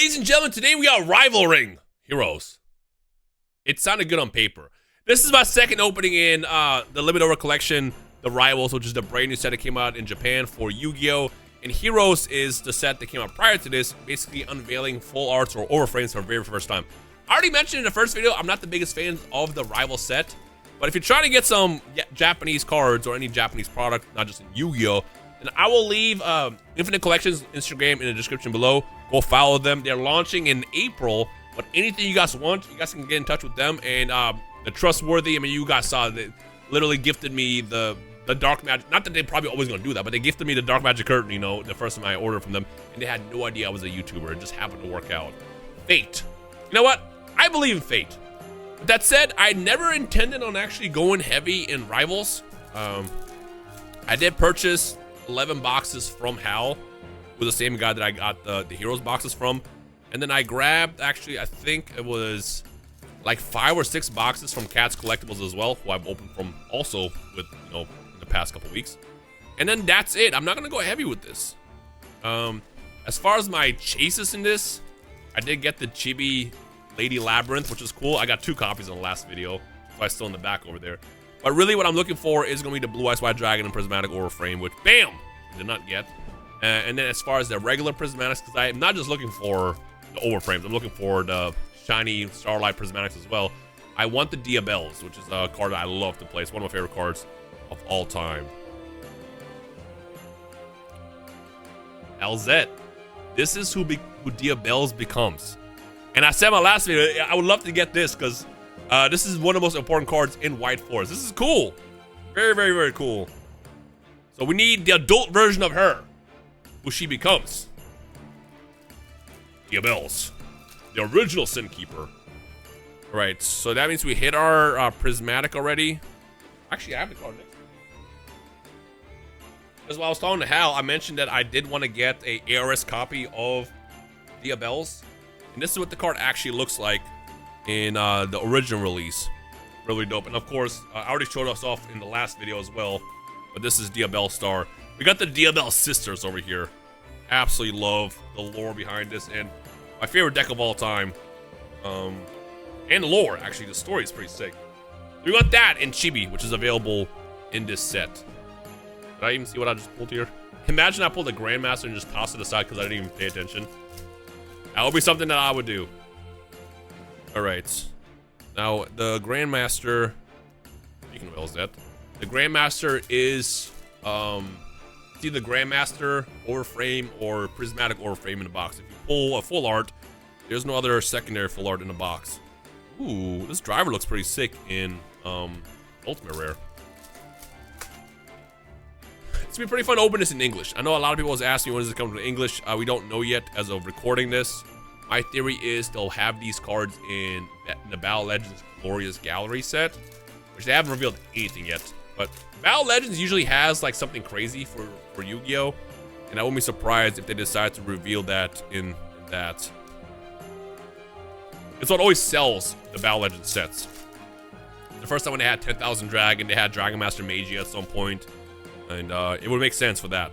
Ladies and gentlemen, today we are rivaling Heroes. It sounded good on paper. This is my second opening in the Limited Over Collection, the Rivals, which is the brand new set that came out in Japan for Yu-Gi-Oh! And Heroes is the set that came out prior to this, basically unveiling full arts or overframes for the very first time. I already mentioned in the first video, I'm not the biggest fan of the Rival set, but if you're trying to get some Japanese cards or any Japanese product, not just in Yu-Gi-Oh!, then I will leave Infinite Collections Instagram in the description below. Go follow them. They're launching in April, but anything you guys want, you guys can get in touch with them. And the trustworthy, I mean, you guys saw, they literally gifted me the Dark Magic. Not that they're probably always going to do that, but they gifted me the Dark Magic Curtain, you know, the first time I ordered from them. And they had no idea I was a YouTuber. It just happened to work out. Fate. You know what? I believe in fate. With that said, I never intended on actually going heavy in Rivals. I did purchase 11 boxes from Hal, with the same guy that I got the Heroes boxes from. And then I grabbed, actually, I think it was like 5 or 6 boxes from Cat's Collectibles as well, who I've opened from also with, you know, in the past couple weeks. And then that's it. I'm not going to go heavy with this. As far as my chases in this, I did get the Chibi Lady Labyrinth, which is cool. I got 2 copies in the last video, so I still in the back over there. But really what I'm looking for is going to be the Blue Eyes White Dragon and Prismatic Overframe, which, bam, I did not get. And then as far as the regular Prismatics, because I'm not just looking for the Overframes, I'm looking for the shiny Starlight Prismatics as well. I want the Diabelles, which is a card that I love to play. It's one of my favorite cards of all time. LZ. This is who Diabelles becomes. And I said in my last video, I would love to get this because this is one of the most important cards in White Forest. This is cool. Very, very, very cool. So we need the adult version of her, who she becomes. Diabelles, the original Sin Keeper. All right, so that means we hit our Prismatic already. Actually, I have the card next. Because while I was talking to Hal, I mentioned that I did want to get a ARS copy of Diabelles. And this is what the card actually looks like in the original release. Really dope. And of course, I already showed us off in the last video as well. But this is Diabelle Star. We got the Diabelle sisters over here. Absolutely love the lore behind this. And my favorite deck of all time. And the lore, actually. The story is pretty sick. We got that in Chibi, which is available in this set. Did I even see what I just pulled here? Imagine I pulled the Grandmaster and just tossed it aside because I didn't even pay attention. That would be something that I would do. Alright. Now, the Grandmaster... Speaking of LZ, the Grandmaster is... it's either Grandmaster, Overframe, or Prismatic Overframe in the box. If you pull a full art, there's no other secondary full art in the box. Ooh, this driver looks pretty sick in Ultimate Rare. It's gonna be pretty fun to open this in English. I know a lot of people always ask me when does it come to English. We don't know yet as of recording this. My theory is they'll have these cards in the Battle Legends Glorious Gallery set, which they haven't revealed anything yet. But Battle Legends usually has like something crazy for Yu-Gi-Oh! And I wouldn't be surprised if they decide to reveal that in that. It's what always sells the Battle Legends sets. The first time when they had 10,000 Dragon, they had Dragon Master Magi at some point. And it would make sense for that.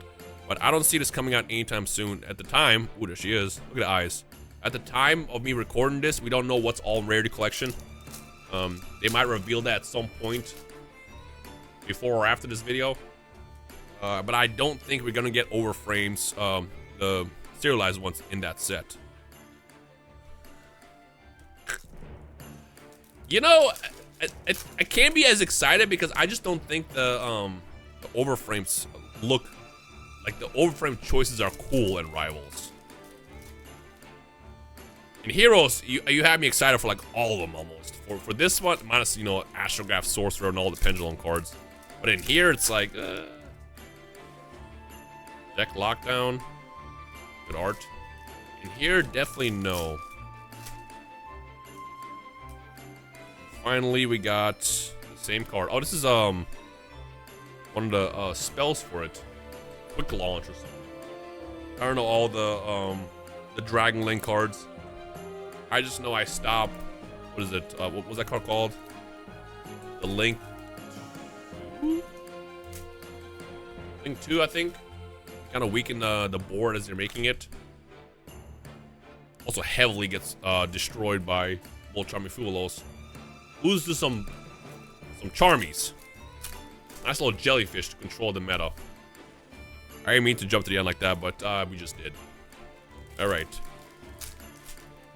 But I don't see this coming out anytime soon. At the time, ooh, there she is. Look at the eyes. At the time of me recording this, we don't know what's all in Rarity Collection. They might reveal that at some point before or after this video. But I don't think we're gonna get overframes, the serialized ones in that set. You know, I can't be as excited because I just don't think the overframes look like the overframe choices are cool in Rivals. In Heroes, you have me excited for like all of them almost. For this one, minus, you know, Astrograph, Sorcerer, and all the Pendulum cards. But in here, it's like deck lockdown, good art. In here, definitely no. Finally, we got the same card. Oh, this is one of the spells for it. Quick launch or something. I don't know all the Dragon Link cards. I just know I stopped. What is it? What was that card called? The Link. Link 2, I think. Kind of weaken the board as they're making it. Also heavily gets destroyed by Volcharmifulos. Lose to some Charmies. Nice little jellyfish to control the meta. I didn't mean to jump to the end like that, but we just did. Alright.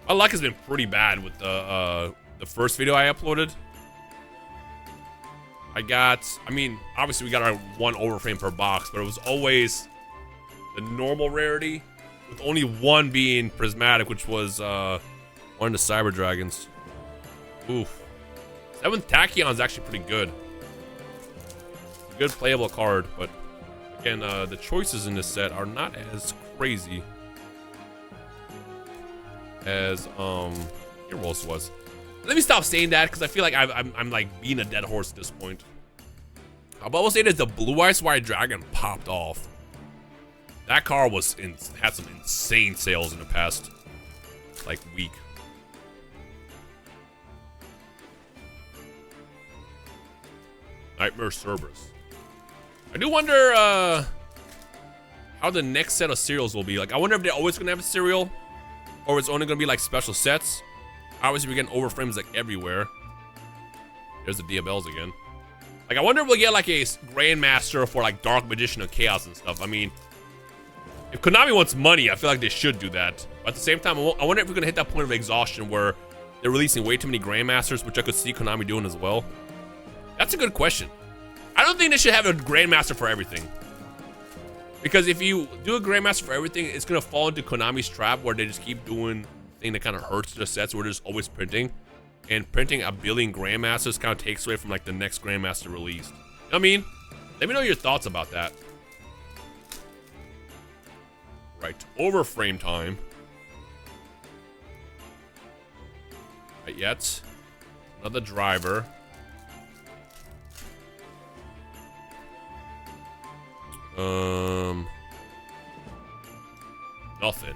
My luck has been pretty bad with the first video I uploaded. I mean, obviously we got our 1 overframe per box, but it was always the normal rarity, with only 1 being prismatic, which was one of the Cyber Dragons. Oof. 7th Tachyon is actually pretty good. It's a good playable card, but again, the choices in this set are not as crazy as Heroes was. Let me stop saying that because I feel like I'm like being a dead horse at this point. But I will say that the Blue Eyes White Dragon popped off. That car had some insane sales in the past like week. Nightmare Cerberus. I do wonder how the next set of cereals will be. Like, I wonder if they're always gonna have a cereal, or it's only gonna be like special sets. Obviously, we're getting overframes like everywhere. There's the Diabels again. Like, I wonder if we'll get like a Grandmaster for like Dark Magician of Chaos and stuff. I mean, if Konami wants money, I feel like they should do that. But at the same time, I wonder if we're gonna hit that point of exhaustion where they're releasing way too many Grandmasters, which I could see Konami doing as well. That's a good question. I don't think they should have a Grandmaster for everything. Because if you do a Grandmaster for everything, it's gonna fall into Konami's trap where they just keep doing thing that kind of hurts the sets where they're just always printing. And printing a billion Grandmasters kind of takes away from like the next Grandmaster released. You know what I mean? Let me know your thoughts about that. Right, overframe time. Right, yet. Another driver. Nothing.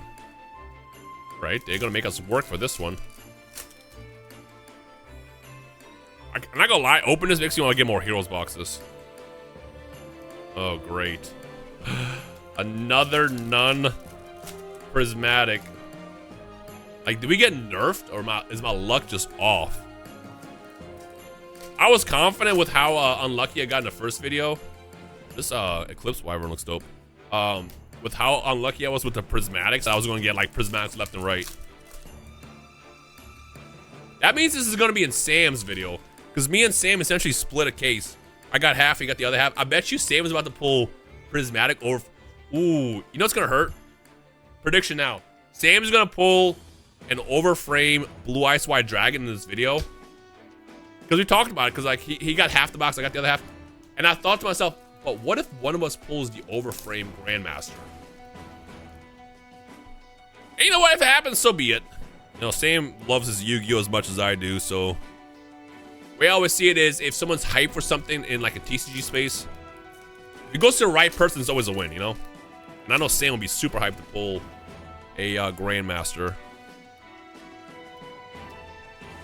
Right, they're gonna make us work for this one. I'm not gonna lie, open this makes me want to get more Heroes boxes. Oh, great. Another Nun Prismatic. Like, did we get nerfed, or is my luck just off? I was confident with how unlucky I got in the first video. This Eclipse Wyvern looks dope. With how unlucky I was with the Prismatics, I was going to get like Prismatics left and right. That means this is going to be in Sam's video, because me and Sam essentially split a case. I got half, he got the other half. I bet you Sam is about to pull Prismatic over. Ooh, you know what's going to hurt? Prediction now. Sam's going to pull an overframe Blue Ice White Dragon in this video. Because we talked about it, because like he got half the box, I got the other half. And I thought to myself, but what if one of us pulls the overframe Grandmaster? And you know what? If it happens, so be it. You know, Sam loves his Yu-Gi-Oh! As much as I do, so. The way I always see it is, if someone's hyped for something in like a TCG space, if it goes to the right person, it's always a win, you know? And I know Sam will be super hyped to pull a Grandmaster.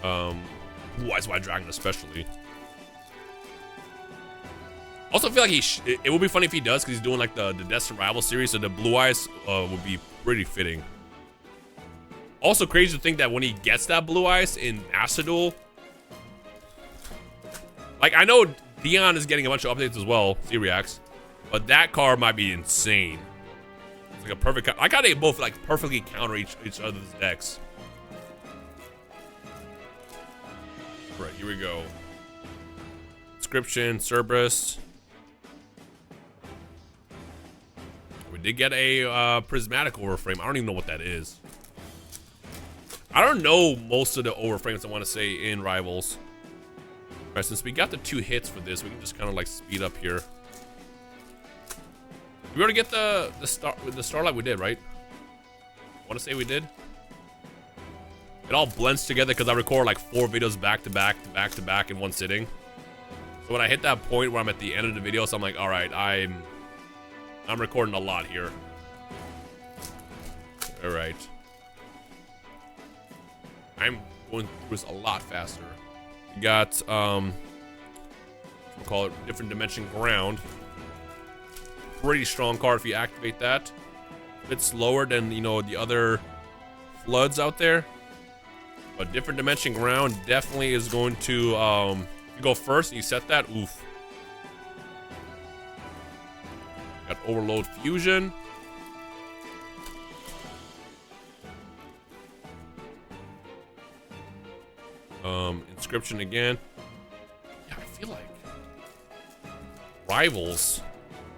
Blue Eyes White Dragon especially. Also, I feel like it would be funny if he does, because he's doing like the Destined Rival series, so the Blue Eyes would be pretty fitting. Also crazy to think that when he gets that Blue Eyes in Master Duel, like, I know Dion is getting a bunch of updates as well, C-Reacts, but that card might be insane. It's like a perfect, I got they both like perfectly counter each other's decks. Right, here we go. Inscription, Cerberus. We did get a prismatic overframe. I don't even know what that is. I don't know most of the overframes I want to say in Rivals. All right, since we got the 2 hits for this, we can just kind of like speed up here. We already get the Starlight, we did, right? I want to say we did. It all blends together because I record like 4 videos back to back in one sitting. So when I hit that point where I'm at the end of the video, so I'm like, all right, I'm recording a lot here. All right. I'm going through this a lot faster. We got, we'll call it Different Dimension Ground. Pretty strong card if you activate that. A bit slower than, you know, the other floods out there. But different dimension ground definitely is going to, you go first and you set that, oof. Got overload fusion. Inscription again. Yeah, I feel like Rivals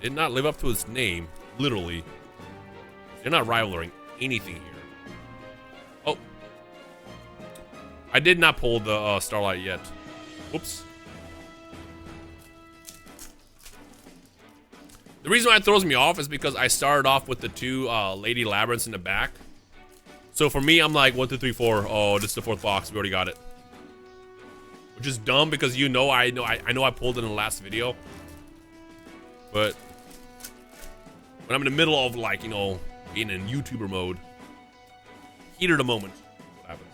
did not live up to its name, literally. They're not rivaling anything here. Oh. I did not pull the Starlight yet. Whoops. The reason why it throws me off is because I started off with the two Lady Labyrinths in the back. So for me, I'm like 1, 2, 3, 4. Oh, this is the 4th box. We already got it. Which is dumb because I know I pulled it in the last video. But when I'm in the middle of, like, you know, being in YouTuber mode, heat of the moment. What happens?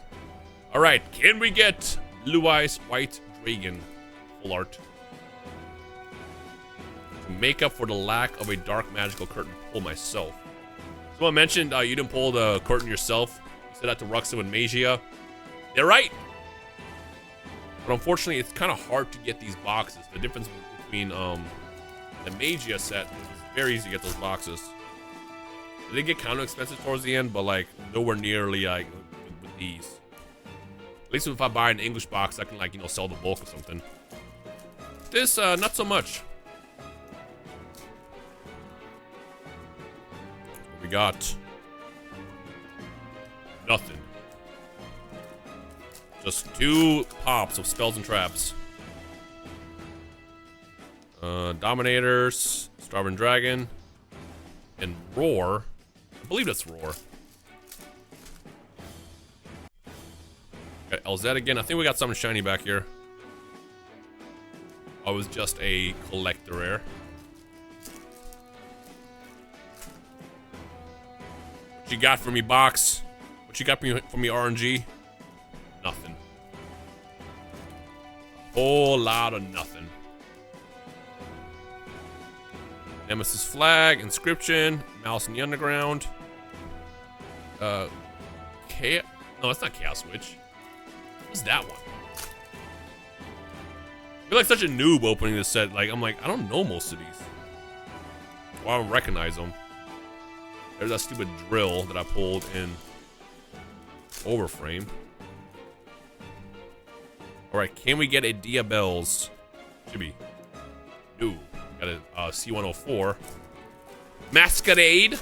All right, can we get Blue Eyes White Dragon full art to make up for the lack of a dark magical curtain pull myself? Someone mentioned you didn't pull the curtain yourself. You said that to Ruxin with Magia. They're right. But unfortunately, it's kind of hard to get these boxes. The difference between the Magia set, it's very easy to get those boxes. They get kind of expensive towards the end, but like nowhere nearly like with these. At least if I buy an English box, I can, like, you know, sell the bulk or something. This, not so much. What we got? Nothing. Just 2 pops of spells and traps. Dominators, Starving Dragon, and Roar. I believe that's Roar. Got LZ again. I think we got something shiny back here. I was just a collector rare. What you got for me, box? What you got for me, RNG? Nothing. A whole lot of nothing. Nemesis Flag, Inscription, Mouse in the Underground. No, it's not Chaos Witch. What's that one? I feel like such a noob opening this set. Like, I'm like, I don't know most of these. Well, I don't recognize them. There's that stupid drill that I pulled in Overframe. Alright, can we get a Diabelle's? Should be. No. Got a C104. Masquerade.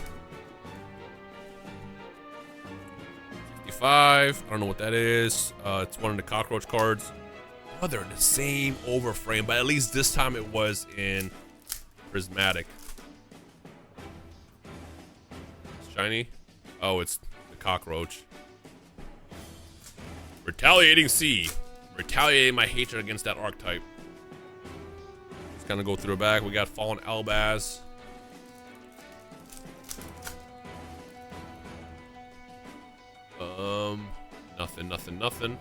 65. I don't know what that is. It's one of the cockroach cards. Oh, they're in the same Overframe, but at least this time it was in Prismatic. It's shiny. Oh, it's the cockroach. Retaliating C. Retaliating my hatred against that archetype. Let's kind of go through the back. We got Fallen Albaz. Nothing.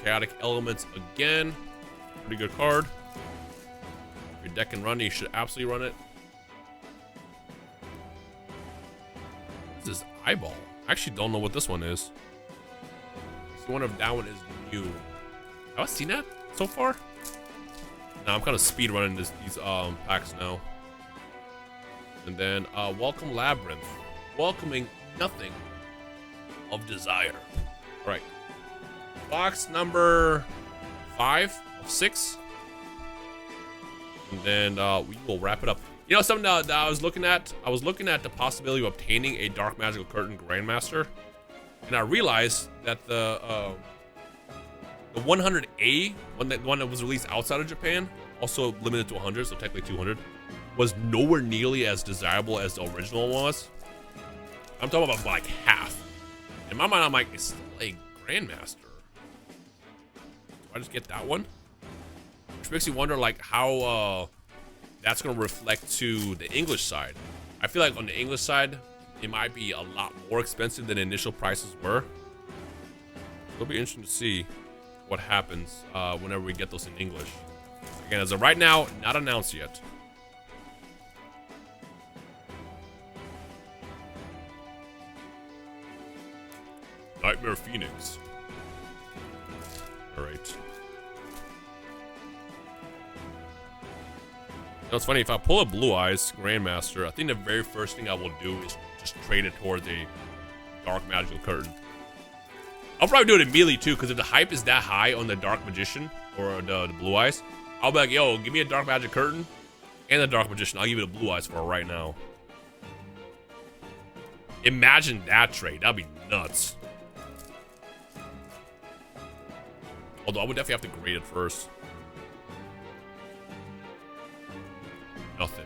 Chaotic Elements again. Pretty good card. If your deck can run it, you should absolutely run it. This is Eyeball. I actually don't know what this one is. So I wonder if that one is new. Have I seen that so far? No, I'm kind of speed running these packs now. And then Welcome Labyrinth. Welcoming nothing of desire. Alright. Box number 5 of 6. And then we will wrap it up. You know, something that I was looking at? I was looking at the possibility of obtaining a Dark Magical Curtain Grandmaster. And I realized that the 100A, one that was released outside of Japan, also limited to 100, so technically 200, was nowhere nearly as desirable as the original was. I'm talking about like half. In my mind, I'm like, it's still a Grandmaster. Do I just get that one? Which makes you wonder, like, how that's going to reflect to the English side. I feel like on the English side, it might be a lot more expensive than the initial prices were. It'll be interesting to see what happens whenever we get those in English. Again, as of right now, not announced yet. Nightmare Phoenix. All right. You know, it's funny, if I pull a Blue Eyes Grandmaster, I think the very first thing I will do is just trade it towards a Dark Magical Curtain. I'll probably do it immediately too, because if the hype is that high on the Dark Magician or the Blue Eyes, I'll be like, yo, give me a Dark Magic Curtain and the Dark Magician. I'll give you the Blue Eyes for it right now. Imagine that trade. That'd be nuts. Although I would definitely have to grade it first. Nothing.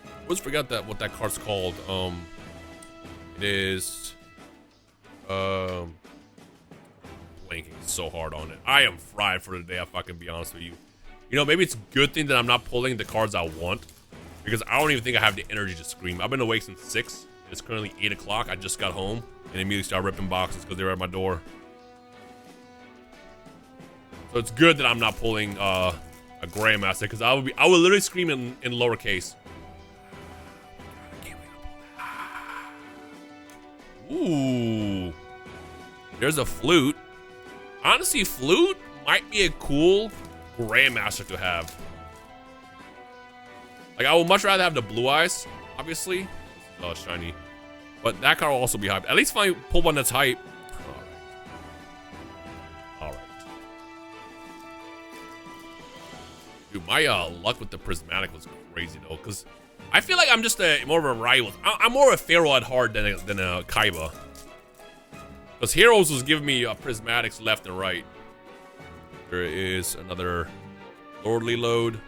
I always forgot that what that card's called. It is blanking so hard on it. I am fried for the day, if I can be honest with you. You know, maybe it's a good thing that I'm not pulling the cards I want, because I don't even think I have the energy to scream. I've been awake since 6. It's currently 8 o'clock. I just got home and immediately started ripping boxes because they were at my door. So it's good that I'm not pulling a Grandmaster, because I would literally scream in lowercase. Ooh, there's a flute. Honestly, flute might be a cool Grandmaster to have. Like, I would much rather have the Blue Eyes, obviously. Oh, shiny. But that card will also be hype. At least if I pull one that's hype. Alright. Dude, my luck with the Prismatic was crazy, though. Because I feel like I'm just more of a rival. I'm more of a Pharaoh at heart than a Kaiba. Because Heroes was giving me Prismatics left and right. There is another Lordly Load.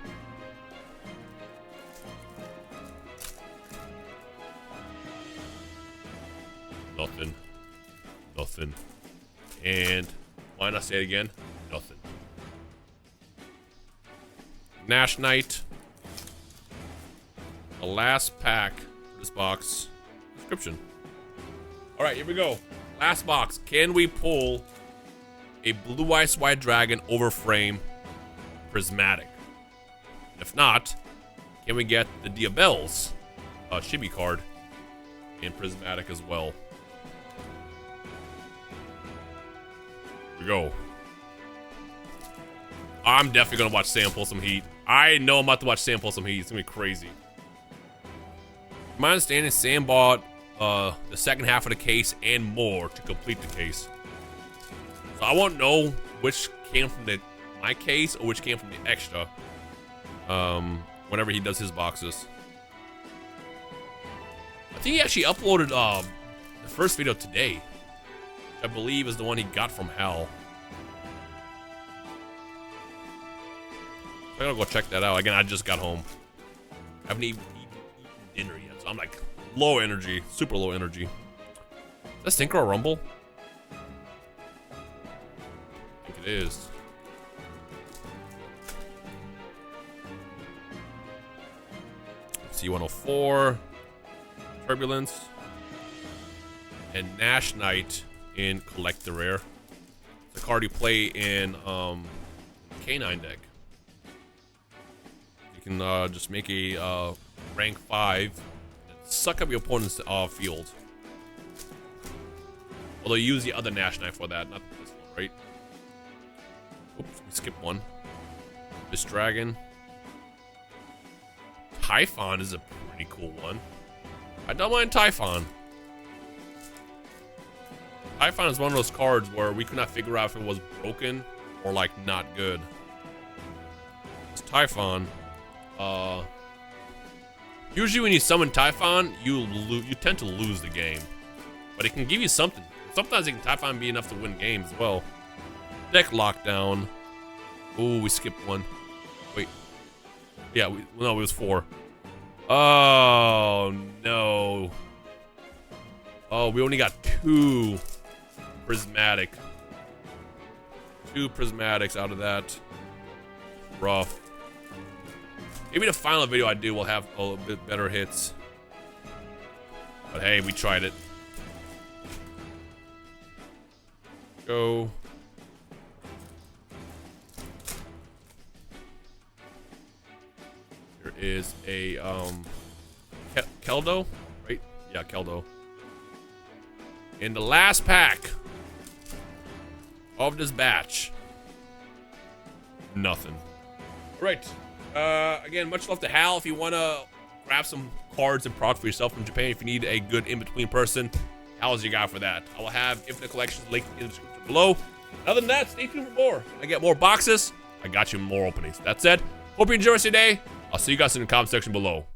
Nothing. Nothing. And why not say it again? Nothing. Nash Knight. The last pack for this box. Description. Alright, here we go. Last box. Can we pull a Blue Eyes White Dragon Overframe Prismatic? If not, can we get the Diabelle's Chibi card in Prismatic as well? Here we go. I'm definitely gonna watch Sam pull some heat. I know I'm about to watch Sam pull some heat. It's gonna be crazy. My understanding is Sam bought the second half of the case and more to complete the case. So I won't know which came from my case or which came from the extra. Whenever he does his boxes. I think he actually uploaded the first video today, which I believe is the one he got from Hal. I'm gonna go check that out. Again, I just got home. I haven't even eaten dinner yet, so I'm like low energy, super low energy. Is that Synchro Rumble? I think it is. C104, Turbulence, and Nash Knight in Collector Rare. The card you play in K9 deck. You can just make a rank 5 and suck up your opponent's field. Although you use the other Nash Knight for that, not this one, right? Oops, we skipped one. This Dragon. Typhon is a pretty cool one. I don't mind Typhon. Typhon is one of those cards where we could not figure out if it was broken or like not good. It's Typhon. Usually when you summon Typhon, you tend to lose the game, but it can give you something. Sometimes it can Typhon be enough to win games as well. Deck Lockdown. Ooh, we skipped one. Wait. Yeah, no, it was 4. Oh, no. Oh, we only got 2 prismatic. 2 prismatics out of that. Rough. Maybe the final video I do will have a little bit better hits. But hey, we tried it. Go. There is a Keldo, right? Yeah, Keldo. In the last pack of this batch, nothing. All right. Again, much love to Hal. If you want to grab some cards and product for yourself from Japan, if you need a good in-between person, Hal's your guy for that. I will have Infinite Collections linked in the description below. Other than that, stay tuned for more. When I get more boxes, I got you more openings. That said, hope you enjoy the rest of your day. I'll see you guys in the comment section below.